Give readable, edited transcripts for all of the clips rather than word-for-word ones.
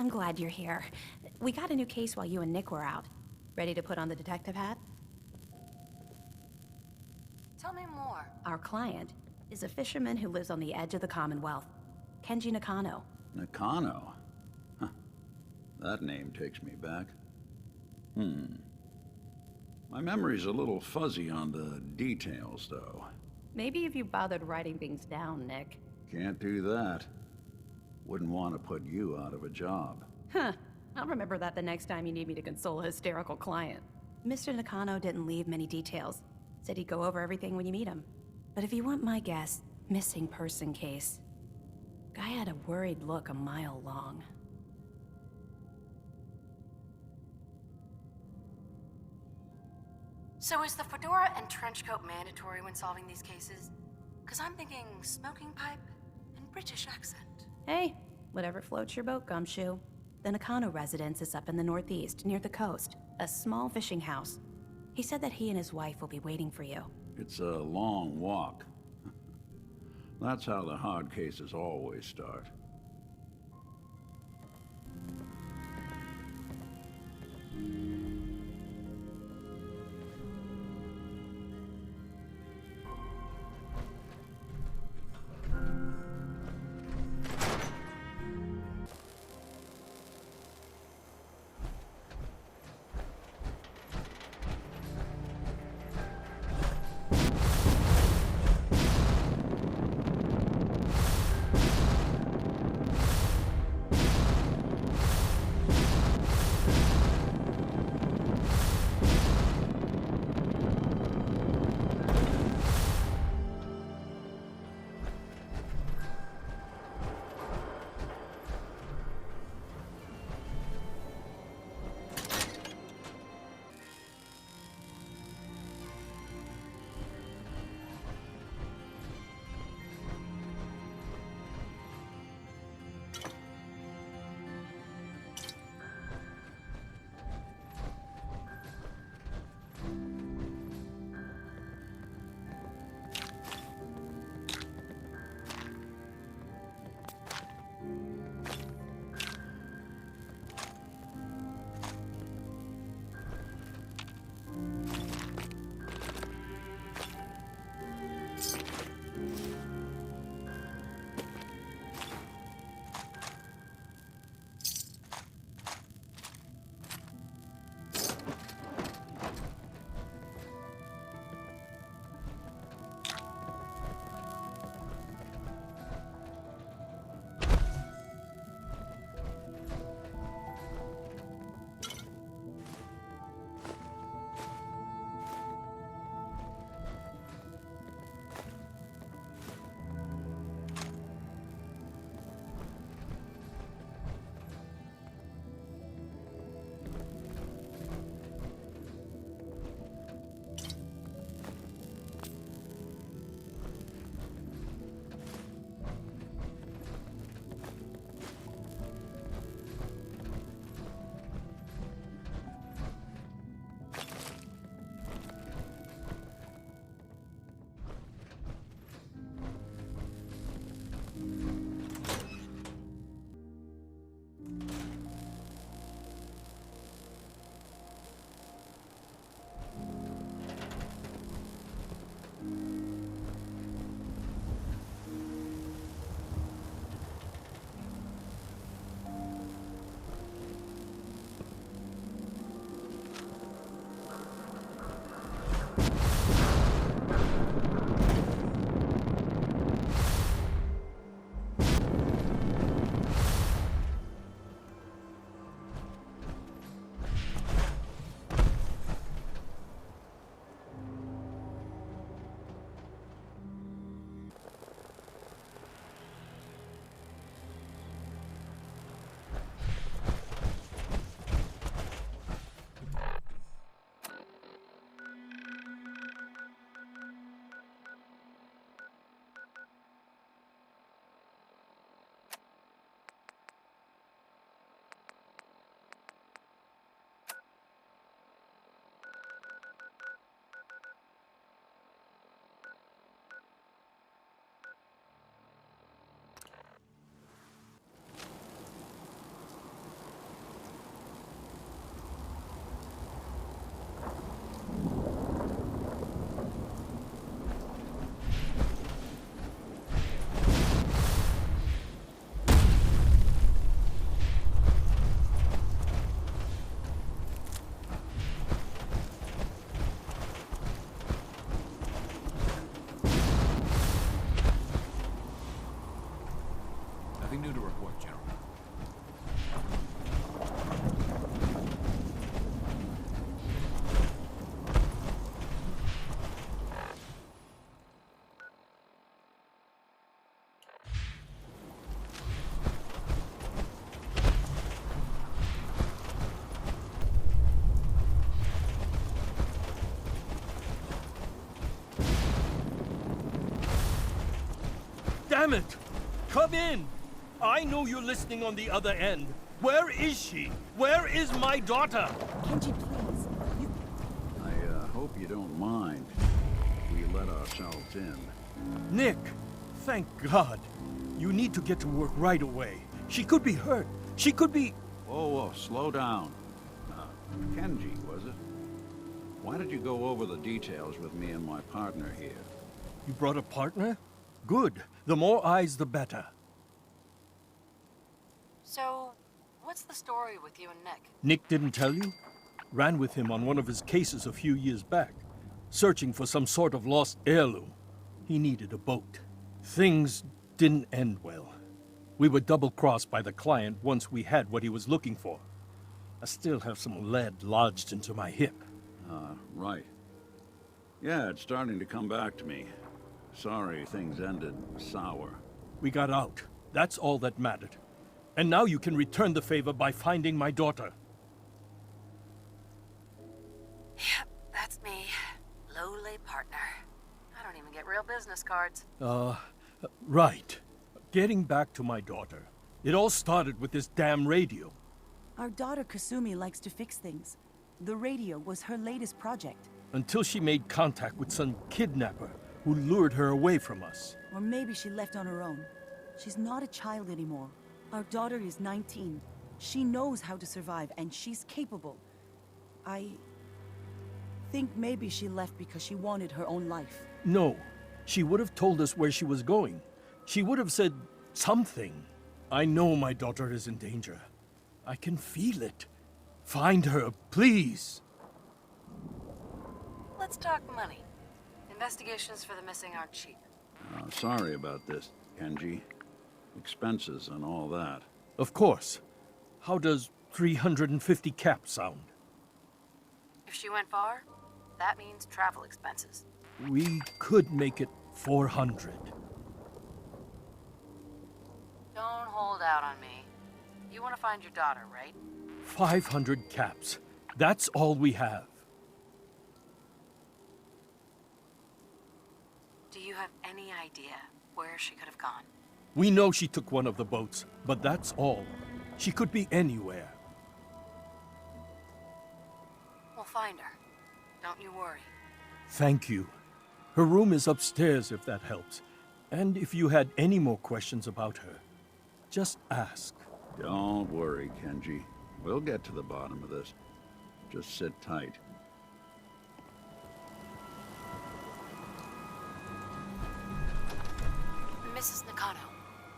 I'm glad you're here. We got a new case while you and Nick were out. Ready to put on the detective hat? Tell me more. Our client is a fisherman who lives on the edge of the Commonwealth. Kenji Nakano. Nakano? Huh. That name takes me back. My memory's a little fuzzy on the details, though. Maybe if you bothered writing things down, Nick. Can't do that. Wouldn't want to put you out of a job. Huh. I'll remember that the next time you need me to console a hysterical client. Mr. Nakano didn't leave many details. Said he'd go over everything when you meet him. But if you want my guess, missing person case. Guy had a worried look a mile long. So is the fedora and trench coat mandatory when solving these cases? Because I'm thinking smoking pipe and British accent. Hey, whatever floats your boat, Gumshoe. The Nakano residence is up in the Northeast, near the coast. A small fishing house. He said that he and his wife will be waiting for you. It's a long walk. That's how the hard cases always start. Damn it! Come in! I know you're listening on the other end. Where is she? Where is my daughter? Kenji, please. I hope you don't mind. We let ourselves in. Nick, thank God. You need to get to work right away. She could be hurt. She could be... Whoa, slow down. Kenji, was it? Why did you go over the details with me and my partner here? You brought a partner? Good. The more eyes, the better. So, what's the story with you and Nick? Nick didn't tell you? Ran with him on one of his cases a few years back, searching for some sort of lost heirloom. He needed a boat. Things didn't end well. We were double-crossed by the client once we had what he was looking for. I still have some lead lodged into my hip. Right. Yeah, it's starting to come back to me. Sorry things ended sour. We got out. That's all that mattered. And now you can return the favor by finding my daughter. Yep, that's me. Lowly partner. I don't even get real business cards. Right. Getting back to my daughter. It all started with this damn radio. Our daughter Kasumi likes to fix things. The radio was her latest project. Until she made contact with some kidnapper who lured her away from us. Or maybe she left on her own. She's not a child anymore. Our daughter is 19. She knows how to survive, and she's capable. I think maybe she left because she wanted her own life. No. She would have told us where she was going. She would have said something. I know my daughter is in danger. I can feel it. Find her, please. Let's talk money. Investigations for the missing aren't cheap. Sorry about this, Kenji. Expenses and all that. Of course. How does 350 cap sound? If she went far, that means travel expenses. We could make it 400. Don't hold out on me. You want to find your daughter, right? 500 caps. That's all we have. Do you have any idea where she could have gone? We know she took one of the boats, but that's all. She could be anywhere. We'll find her. Don't you worry. Thank you. Her room is upstairs if that helps. And if you had any more questions about her, just ask. Don't worry, Kenji. We'll get to the bottom of this. Just sit tight. Mrs. Nakano,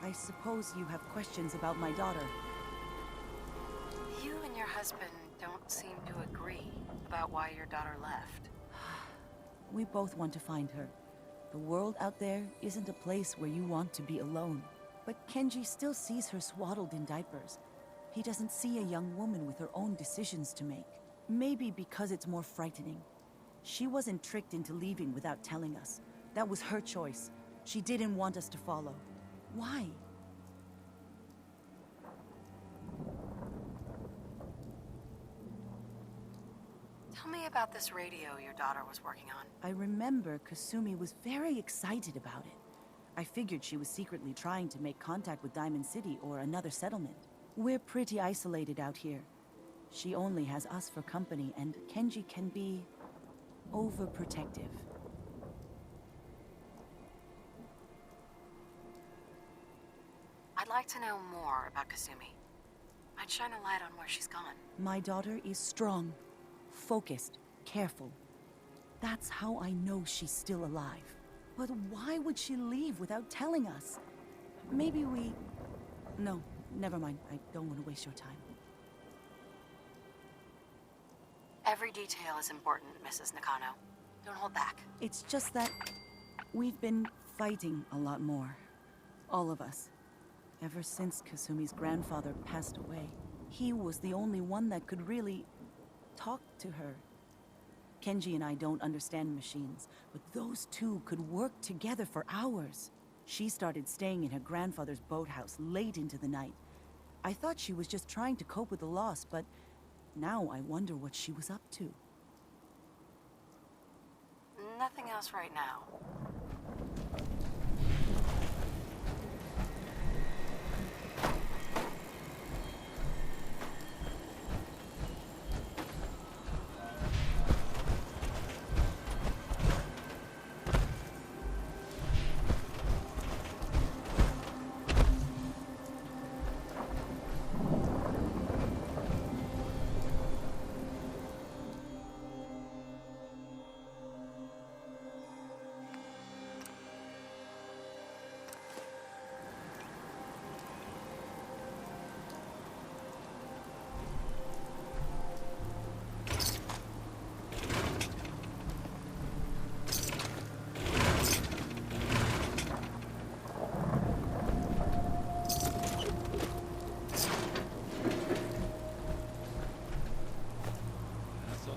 I suppose you have questions about my daughter. you and your husband don't seem to agree about why your daughter left. We both want to find her. The world out there isn't a place where you want to be alone. But Kenji still sees her swaddled in diapers. He doesn't see a young woman with her own decisions to make. Maybe because it's more frightening. She wasn't tricked into leaving without telling us. That was her choice. She didn't want us to follow. Why? Tell me about this radio your daughter was working on. I remember Kasumi was very excited about it. I figured she was secretly trying to make contact with Diamond City or another settlement. We're pretty isolated out here. She only has us for company, and Kenji can be overprotective. I'd like to know more about Kasumi. I'd shine a light on where she's gone. My daughter is strong, focused, careful. That's how I know she's still alive. But why would she leave without telling us? Maybe we... No, never mind. I don't want to waste your time. Every detail is important, Mrs. Nakano. Don't hold back. It's just that we've been fighting a lot more. All of us. Ever since Kasumi's grandfather passed away, he was the only one that could really talk to her. Kenji and I don't understand machines, but those two could work together for hours. She started staying in her grandfather's boathouse late into the night. I thought she was just trying to cope with the loss, but now I wonder what she was up to. Nothing else right now.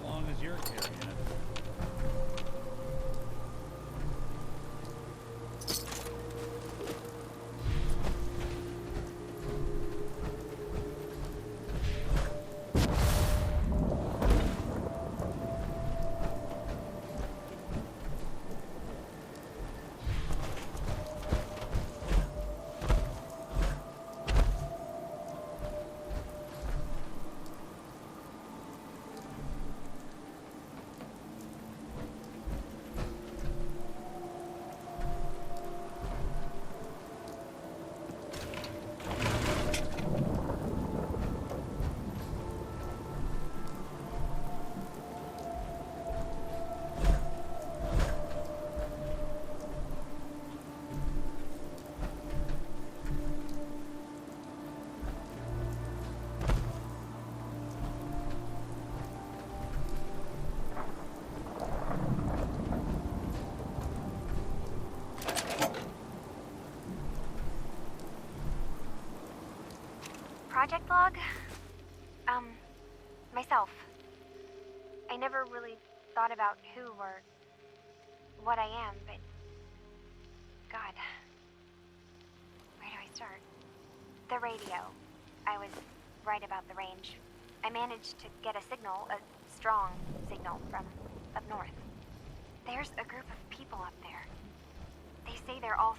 so long as you're carrying it. Project log? Myself. I never really thought about who or what I am, but... God. Where do I start? The radio. I was right about the range. I managed to get a signal, a strong signal, from up north. There's a group of people up there. They say they're all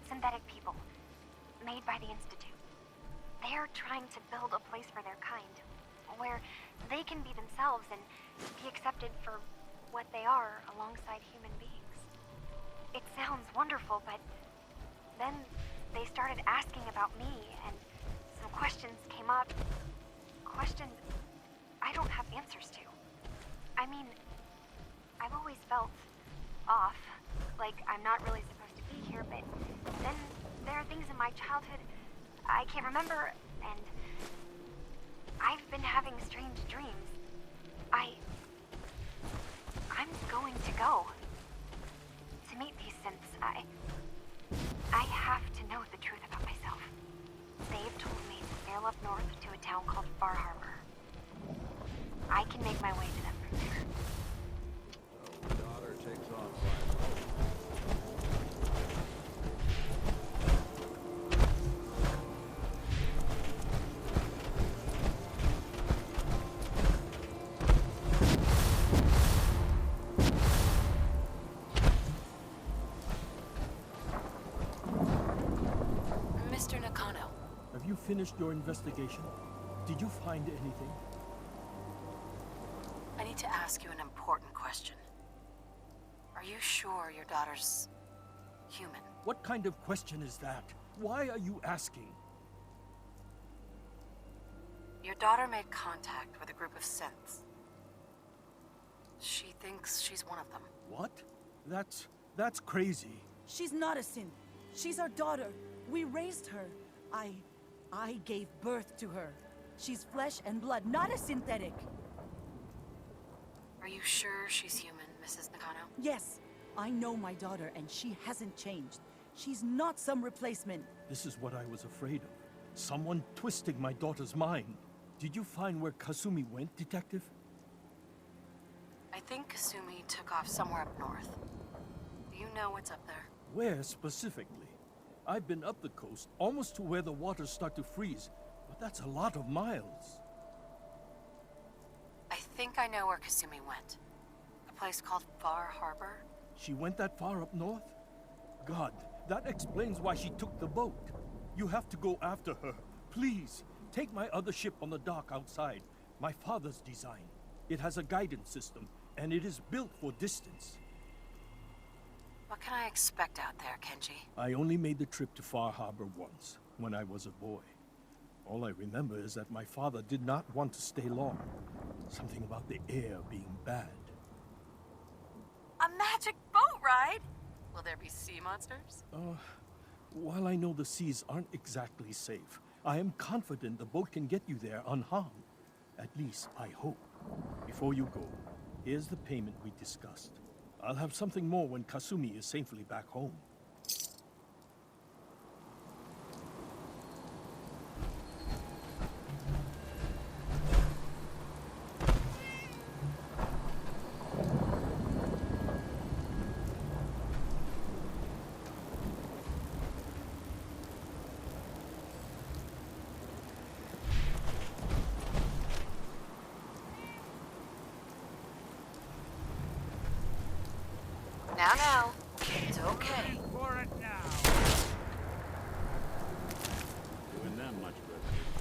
synthetic people, made by the Institute. They're trying to build a place for their kind, where they can be themselves and be accepted for what they are alongside human beings. It sounds wonderful, but then they started asking about me, and some questions came up. Questions I don't have answers to. I mean, I've always felt off, like I'm not really supposed to be here, but then there are things in my childhood I can't remember, and I've been having strange dreams. I'm going to go to meet these synths. I have to know the truth about myself. They've told me to sail up north to a town called Far Harbor. I can make my way to them from there. So, daughter takes off by boat. Mr. Nakano. Have you finished your investigation? Did you find anything? I need to ask you an important question. Are you sure your daughter's human? What kind of question is that? Why are you asking? Your daughter made contact with a group of synths. She thinks she's one of them. What? That's crazy. She's not a synth. She's our daughter. We raised her. I gave birth to her. She's flesh and blood, not a synthetic. Are you sure she's human, Mrs. Nakano? Yes, I know my daughter, and she hasn't changed. She's not some replacement. This is what I was afraid of. Someone twisting my daughter's mind. Did you find where Kasumi went, Detective? I think Kasumi took off somewhere up north. Do you know what's up there? Where specifically? I've been up the coast, almost to where the waters start to freeze, but that's a lot of miles. I think I know where Kasumi went. A place called Far Harbor. She went that far up north? God, that explains why she took the boat. You have to go after her. Please, take my other ship on the dock outside. My father's design. It has a guidance system, and it is built for distance. What can I expect out there, Kenji? I only made the trip to Far Harbor once, when I was a boy. All I remember is that my father did not want to stay long. Something about the air being bad. A magic boat ride? Will there be sea monsters? While I know the seas aren't exactly safe, I am confident the boat can get you there unharmed. At least, I hope. Before you go, here's the payment we discussed. I'll have something more when Kasumi is safely back home. Now. It's okay. Doing them much good.